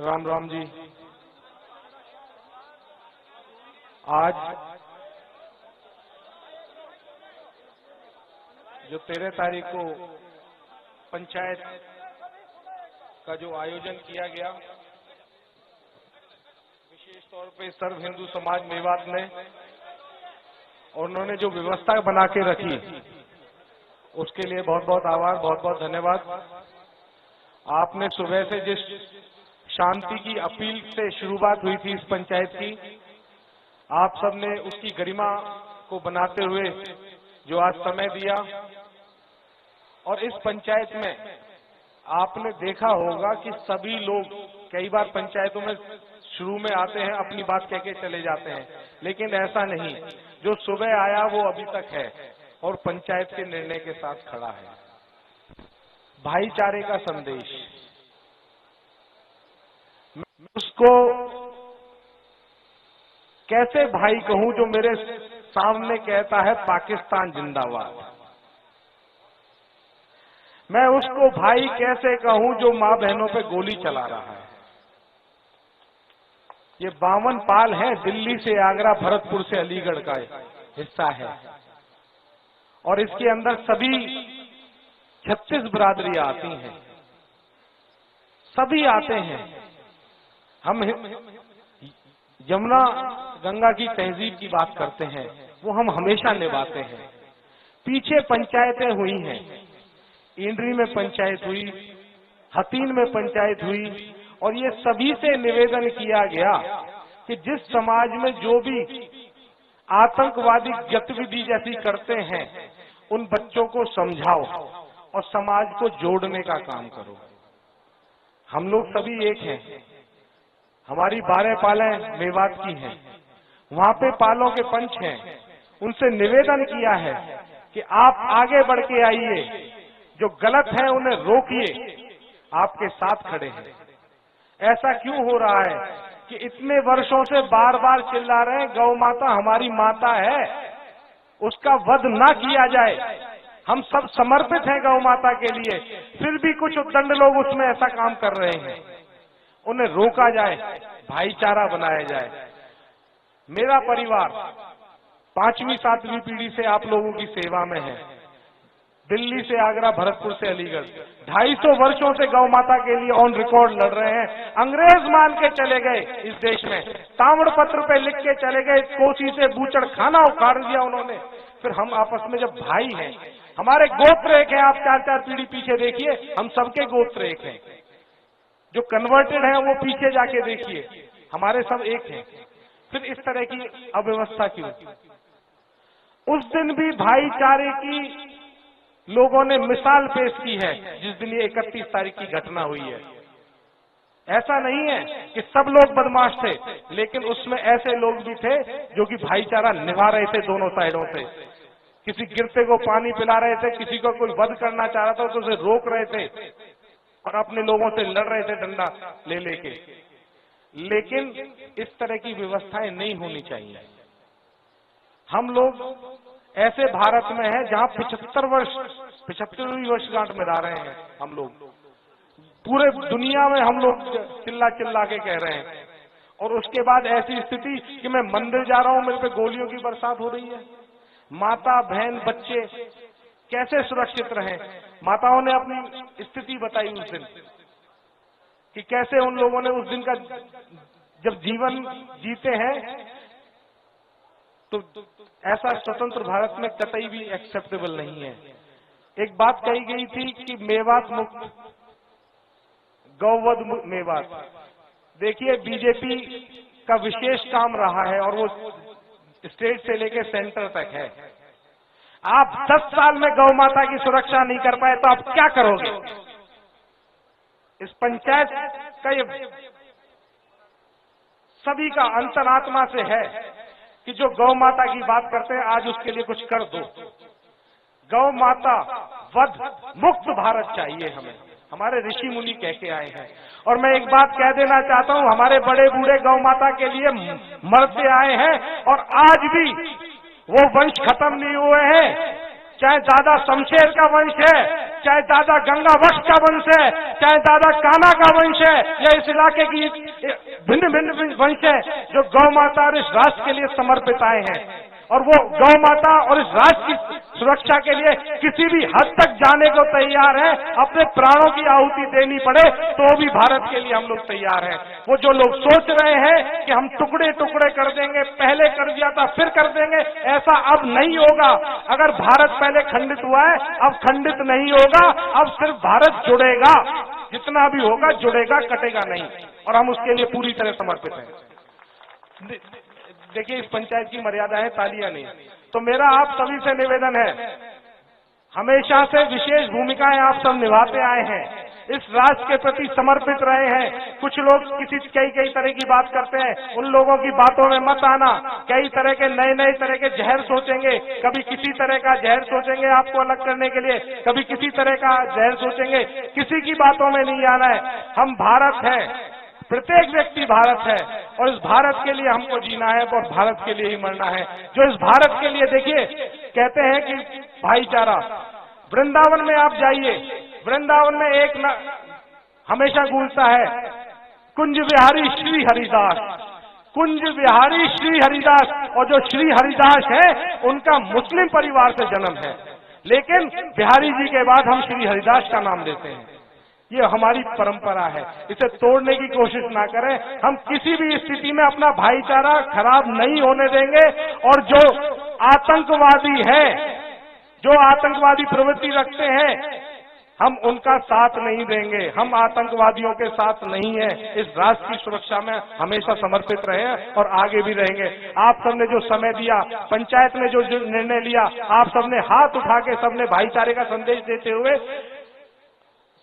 राम राम जी। आज जो 13 तारीख को पंचायत का जो आयोजन किया गया, विशेष तौर पे सर्व हिंदू समाज मेवात ने, और उन्होंने जो व्यवस्था बना के रखी उसके लिए बहुत बहुत आभार, बहुत बहुत धन्यवाद। आपने सुबह से जिस शांति की अपील से शुरुआत हुई थी इस पंचायत की, आप सबने उसकी गरिमा को बनाते हुए जो आज समय दिया, और इस पंचायत में आपने देखा होगा कि सभी लोग, कई बार पंचायतों में शुरू में आते हैं, अपनी बात कह के चले जाते हैं, लेकिन ऐसा नहीं। जो सुबह आया वो अभी तक है और पंचायत के निर्णय के साथ खड़ा है। भाईचारे का संदेश, मैं उसको कैसे भाई कहूं जो मेरे सामने कहता है पाकिस्तान जिंदाबाद। मैं उसको भाई कैसे कहूं जो मां बहनों पे गोली चला रहा है। ये 52 पाल है, दिल्ली से आगरा, भरतपुर से अलीगढ़ का हिस्सा है, और इसके अंदर सभी 36 बिरादरियां आती हैं, सभी आते हैं। हम यमुना गंगा की तहजीब की बात करते हैं, वो हम हमेशा निभाते हैं। पीछे पंचायतें हुई हैं, इंद्री में पंचायत हुई, हतीन में पंचायत हुई, और ये सभी से निवेदन किया गया कि जिस समाज में जो भी आतंकवादी गतिविधि जैसी करते हैं उन बच्चों को समझाओ और समाज को जोड़ने का काम करो। हम लोग सभी एक हैं, हमारी 12 पालें मेवात की हैं, वहां पे पालों के पंच हैं। उनसे निवेदन किया है कि आप आगे बढ़ के आइए, जो गलत है उन्हें रोकिए, आपके साथ खड़े हैं। ऐसा क्यों हो रहा है कि इतने वर्षों से बार बार चिल्ला रहे हैं गौ माता हमारी माता है, उसका वध ना किया जाए, हम सब समर्पित हैं गौ माता के लिए, फिर भी कुछ उद्दंड लोग उसमें ऐसा काम कर रहे हैं। उन्हें रोका जाए, भाईचारा बनाया जाए। मेरा परिवार 5वीं 7वीं पीढ़ी से आप लोगों की सेवा में है, दिल्ली से आगरा, भरतपुर से अलीगढ़, 250 वर्षों से गौ माता के लिए ऑन रिकॉर्ड लड़ रहे हैं। अंग्रेज मान के चले गए इस देश में, ताम्र पत्र पे लिख के चले गए, कोसी से बूचड़ खाना उखाड़ दिया उन्होंने। फिर हम आपस में जब भाई हैं, हमारे गोत्र एक है, आप 4-4 पीढ़ी पीछे देखिए, हम सबके गोत्र एक हैं। जो कन्वर्टेड हैं वो पीछे जाके देखिए, हमारे सब एक हैं। फिर इस तरह की अव्यवस्था क्यों? उस दिन भी भाईचारे की लोगों ने मिसाल पेश की है, जिस दिन ये 31 तारीख की घटना हुई है। ऐसा नहीं है कि सब लोग बदमाश थे, लेकिन उसमें ऐसे लोग भी थे जो कि भाईचारा निभा रहे थे दोनों साइडों से। किसी गिरते को पानी पिला रहे थे, किसी को कोई वध करना चाह रहा था तो उसे रोक रहे थे, और अपने लोगों से लड़ रहे थे डंडा ले लेके। लेकिन इस तरह की व्यवस्थाएं नहीं होनी चाहिए। हम लोग ऐसे भारत में हैं जहां 75वीं वर्षगांठ मना रहे हैं हम लोग, पूरे दुनिया में हम लोग चिल्ला चिल्ला के कह रहे हैं, और उसके बाद ऐसी स्थिति कि मैं मंदिर जा रहा हूं, मेरे पे गोलियों की बरसात हो रही है। माता बहन बच्चे कैसे सुरक्षित रहें? माताओं ने अपनी स्थिति बताई उस दिन कि कैसे उन लोगों ने उस दिन का जब जीवन जीते हैं, तो ऐसा स्वतंत्र भारत में कतई भी एक्सेप्टेबल नहीं है। एक बात कही गई थी कि मेवात मुक्त, गौवध मेवात। देखिए, बीजेपी का विशेष काम रहा है, और वो स्टेट से लेकर सेंटर तक है। आप 10 साल में गौ माता की सुरक्षा नहीं कर पाए तो आप क्या करोगे? इस पंचायत का ये सभी का अंतरात्मा से है कि जो गौ माता की बात करते हैं, आज उसके लिए कुछ कर दो। गौ माता वध मुक्त भारत चाहिए हमें, हमारे ऋषि मुनि कह के आए हैं। और मैं एक बात कह देना चाहता हूं, हमारे बड़े बूढ़े गौ माता के लिए मरते आए हैं, और आज भी वो वंश खत्म नहीं हुए हैं। चाहे दादा शमशेर का वंश है, चाहे दादा गंगा बख्श का वंश है, चाहे दादा कान्हा का वंश है, या इस इलाके की भिन्न भिन्न वंश है जो गौ माता और इस राष्ट्र के लिए समर्पित आए हैं, और वो गौ माता और इस राष्ट्र की सुरक्षा के लिए किसी भी हद तक जाने को तैयार है, अपने प्राणों की आहुति देनी पड़े तो भी भारत के लिए हम लोग तैयार हैं। वो जो लोग सोच रहे हैं कि हम टुकड़े टुकड़े कर देंगे, पहले कर दिया था फिर कर देंगे, ऐसा अब नहीं होगा। अगर भारत पहले खंडित हुआ है, अब खंडित नहीं होगा, अब सिर्फ भारत जुड़ेगा, जितना भी होगा जुड़ेगा, कटेगा नहीं, और हम उसके लिए पूरी तरह समर्पित हैं। देखिए, इस पंचायत की मर्यादा है तालियां नहीं, तो मेरा आप सभी से निवेदन है, हमेशा से विशेष भूमिकाएं आप सब निभाते आए हैं, इस राष्ट्र के प्रति समर्पित रहे हैं। कुछ लोग कई तरह की बात करते हैं, उन लोगों की बातों में मत आना। कई तरह के नए तरह के जहर सोचेंगे, कभी किसी तरह का जहर सोचेंगे आपको अलग करने के लिए, कभी किसी तरह का जहर सोचेंगे, किसी की बातों में नहीं आना है। हम भारत है, प्रत्येक व्यक्ति भारत है, और इस भारत के लिए हमको जीना है और भारत के लिए ही मरना है। जो इस भारत के लिए, देखिए कहते हैं कि भाईचारा, वृंदावन में आप जाइए, वृंदावन में एक हमेशा गूंजता है, कुंज विहारी श्री हरिदास, कुंज विहारी श्री हरिदास। और जो श्री हरिदास है उनका मुस्लिम परिवार से जन्म है, लेकिन बिहारी जी के बाद हम श्री हरिदास का नाम देते हैं। ये हमारी परंपरा है, इसे तोड़ने की कोशिश ना करें। हम किसी भी स्थिति में अपना भाईचारा खराब नहीं होने देंगे, और जो आतंकवादी है, जो आतंकवादी प्रवृत्ति रखते हैं, हम उनका साथ नहीं देंगे। हम आतंकवादियों के साथ नहीं है। इस राष्ट्र की सुरक्षा में हमेशा समर्पित रहे हैं और आगे भी रहेंगे। आप सबने जो समय दिया, पंचायत ने जो निर्णय लिया, आप सबने हाथ उठा के सबने भाईचारे का संदेश देते हुए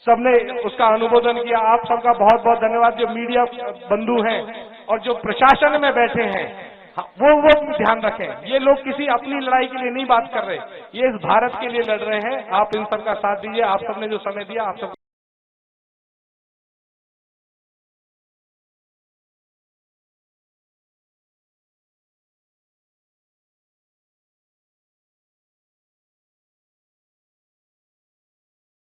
सबने उसका अनुमोदन किया। आप सबका बहुत बहुत धन्यवाद। जो मीडिया बंधु हैं और जो प्रशासन में बैठे हैं, वो ध्यान रखें, ये लोग किसी अपनी लड़ाई के लिए नहीं बात कर रहे, ये इस भारत के लिए लड़ रहे हैं। आप इन सबका साथ दीजिए। आप सबने जो समय दिया, आप सब